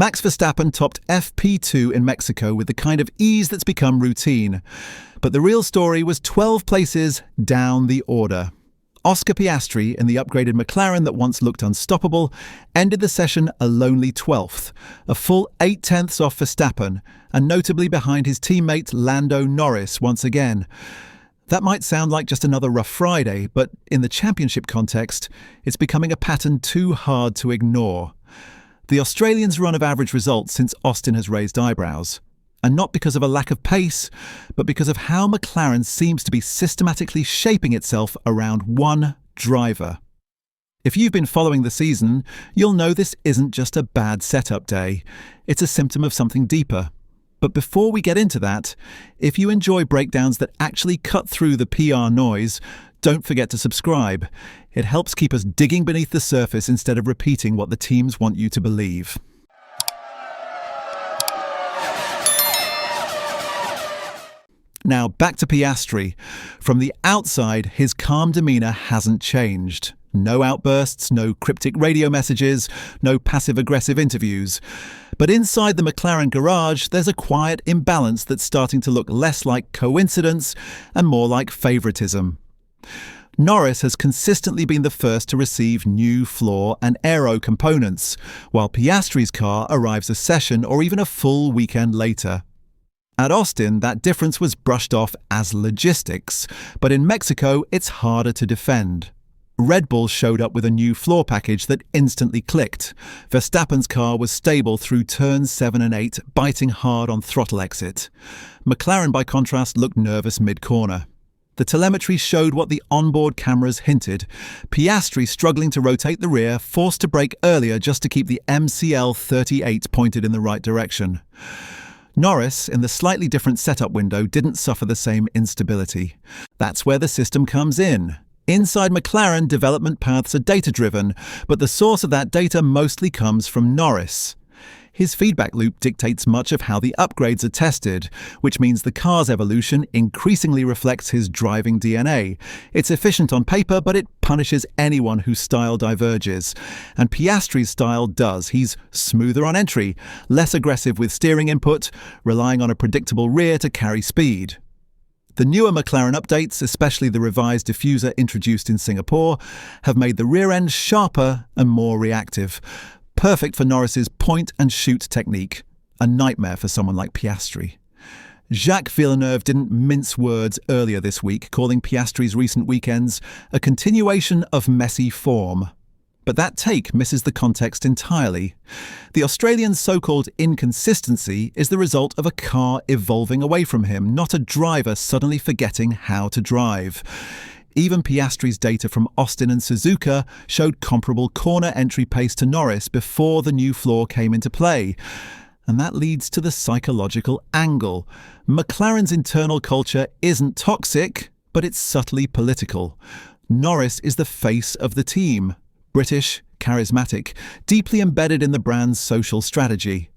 Max Verstappen topped FP2 in Mexico with the kind of ease that's become routine. But the real story was 12 places down the order. Oscar Piastri, in the upgraded McLaren that once looked unstoppable, ended the session a lonely 12th, a full 8 tenths off Verstappen, and notably behind his teammate Lando Norris once again. That might sound like just another rough Friday, but in the championship context, it's becoming a pattern too hard to ignore. The Australians' run of average results since Austin has raised eyebrows. And not because of a lack of pace, but because of how McLaren seems to be systematically shaping itself around one driver. If you've been following the season, you'll know this isn't just a bad setup day. It's a symptom of something deeper. But before we get into that, if you enjoy breakdowns that actually cut through the PR noise, don't forget to subscribe. It helps keep us digging beneath the surface instead of repeating what the teams want you to believe. Now, back to Piastri. From the outside, his calm demeanour hasn't changed. No outbursts, no cryptic radio messages, no passive-aggressive interviews. But inside the McLaren garage, there's a quiet imbalance that's starting to look less like coincidence and more like favouritism. Norris has consistently been the first to receive new floor and aero components, while Piastri's car arrives a session or even a full weekend later. At Austin, that difference was brushed off as logistics, but in Mexico, it's harder to defend. Red Bull showed up with a new floor package that instantly clicked. Verstappen's car was stable through turns 7 and 8, biting hard on throttle exit. McLaren, by contrast, looked nervous mid-corner. The telemetry showed what the onboard cameras hinted. Piastri, struggling to rotate the rear, forced to brake earlier just to keep the MCL 38 pointed in the right direction. Norris, in the slightly different setup window, didn't suffer the same instability. That's where the system comes in. Inside McLaren, development paths are data-driven, but the source of that data mostly comes from Norris. His feedback loop dictates much of how the upgrades are tested, which means the car's evolution increasingly reflects his driving DNA. It's efficient on paper, but it punishes anyone whose style diverges. And Piastri's style does. He's smoother on entry, less aggressive with steering input, relying on a predictable rear to carry speed. The newer McLaren updates, especially the revised diffuser introduced in Singapore, have made the rear end sharper and more reactive. Perfect for Norris's point-and-shoot technique, a nightmare for someone like Piastri. Jacques Villeneuve didn't mince words earlier this week, calling Piastri's recent weekends a continuation of messy form. But that take misses the context entirely. The Australian's so-called inconsistency is the result of a car evolving away from him, not a driver suddenly forgetting how to drive. Even Piastri's data from Austin and Suzuka showed comparable corner entry pace to Norris before the new floor came into play. And that leads to the psychological angle. McLaren's internal culture isn't toxic, but it's subtly political. Norris is the face of the team. British, charismatic, deeply embedded in the brand's social strategy.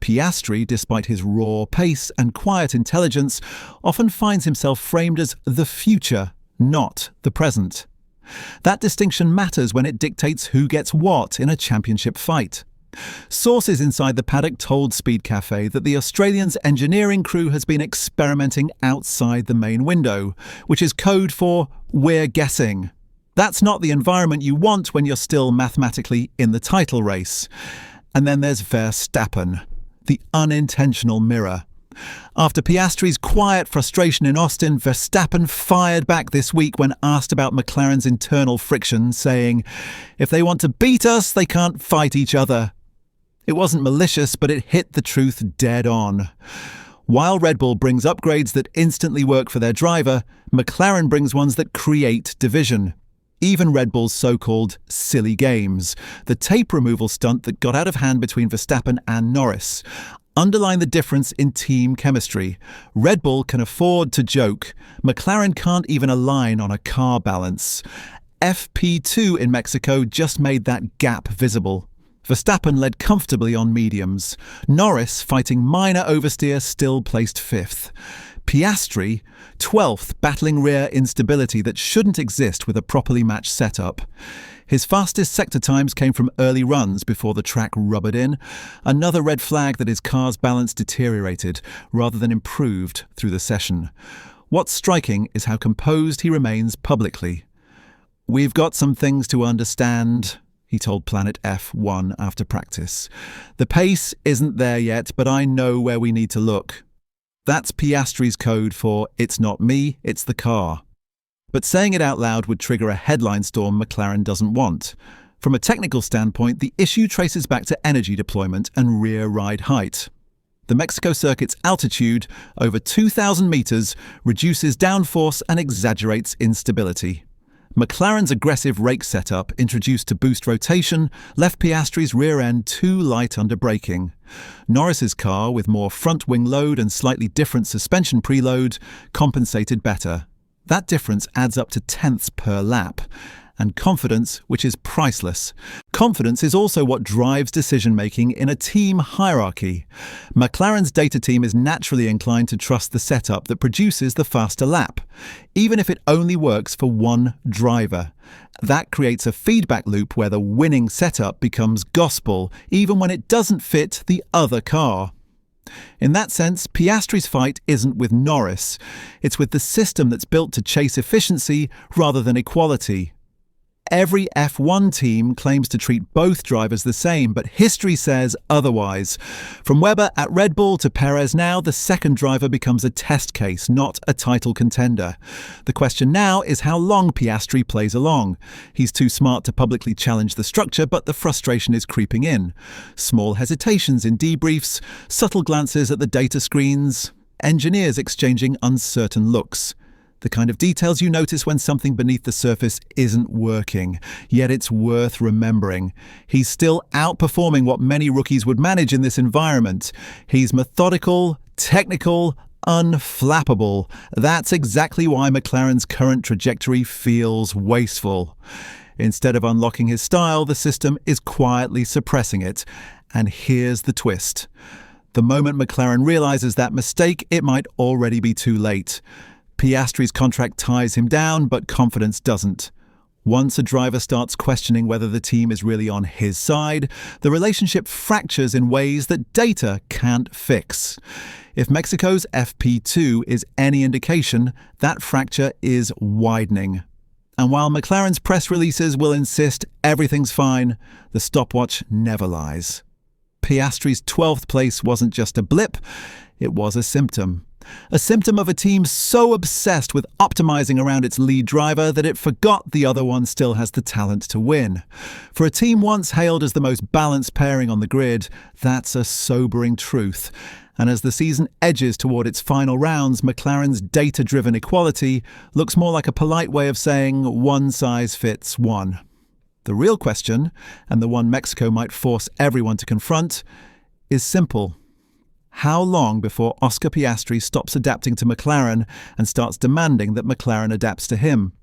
Piastri, despite his raw pace and quiet intelligence, often finds himself framed as the future, not the present. That distinction matters when it dictates who gets what in a championship fight. Sources inside the paddock told Speed Cafe that the Australians' engineering crew has been experimenting outside the main window, which is code for "we're guessing." That's not the environment you want when you're still mathematically in the title race. And then there's Verstappen, the unintentional mirror. After Piastri's quiet frustration in Austin, Verstappen fired back this week when asked about McLaren's internal friction, saying, "If they want to beat us, they can't fight each other." It wasn't malicious, but it hit the truth dead on. While Red Bull brings upgrades that instantly work for their driver, McLaren brings ones that create division. Even Red Bull's so-called silly games, the tape removal stunt that got out of hand between Verstappen and Norris, underline the difference in team chemistry. Red Bull can afford to joke. McLaren can't even align on a car balance. FP2 in Mexico just made that gap visible. Verstappen led comfortably on mediums. Norris, fighting minor oversteer, still placed 5th. Piastri, 12th, battling rear instability that shouldn't exist with a properly matched setup. His fastest sector times came from early runs before the track rubbered in, another red flag that his car's balance deteriorated rather than improved through the session. What's striking is how composed he remains publicly. "We've got some things to understand," he told Planet F1 after practice. "The pace isn't there yet, but I know where we need to look." That's Piastri's code for "it's not me, it's the car." But saying it out loud would trigger a headline storm McLaren doesn't want. From a technical standpoint, the issue traces back to energy deployment and rear ride height. The Mexico circuit's altitude, over 2,000 meters, reduces downforce and exaggerates instability. McLaren's aggressive rake setup, introduced to boost rotation, left Piastri's rear end too light under braking. Norris's car, with more front-wing load and slightly different suspension preload, compensated better. That difference adds up to tenths per lap. And confidence, which is priceless. Confidence is also what drives decision-making in a team hierarchy. McLaren's data team is naturally inclined to trust the setup that produces the faster lap, even if it only works for one driver. That creates a feedback loop where the winning setup becomes gospel, even when it doesn't fit the other car. In that sense, Piastri's fight isn't with Norris. It's with the system that's built to chase efficiency rather than equality. Every F1 team claims to treat both drivers the same, but history says otherwise. From Webber at Red Bull to Perez now, the second driver becomes a test case, not a title contender. The question now is how long Piastri plays along. He's too smart to publicly challenge the structure, but the frustration is creeping in. Small hesitations in debriefs, subtle glances at the data screens, engineers exchanging uncertain looks. The kind of details you notice when something beneath the surface isn't working, yet it's worth remembering. He's still outperforming what many rookies would manage in this environment. He's methodical, technical, unflappable. That's exactly why McLaren's current trajectory feels wasteful. Instead of unlocking his style, the system is quietly suppressing it. And here's the twist. The moment McLaren realizes that mistake, it might already be too late. Piastri's contract ties him down, but confidence doesn't. Once a driver starts questioning whether the team is really on his side, the relationship fractures in ways that data can't fix. If Mexico's FP2 is any indication, that fracture is widening. And while McLaren's press releases will insist everything's fine, the stopwatch never lies. Piastri's 12th place wasn't just a blip, it was a symptom. A symptom of a team so obsessed with optimizing around its lead driver that it forgot the other one still has the talent to win. For a team once hailed as the most balanced pairing on the grid, that's a sobering truth. And as the season edges toward its final rounds, McLaren's data-driven equality looks more like a polite way of saying one size fits one. The real question, and the one Mexico might force everyone to confront, is simple. How long before Oscar Piastri stops adapting to McLaren and starts demanding that McLaren adapts to him?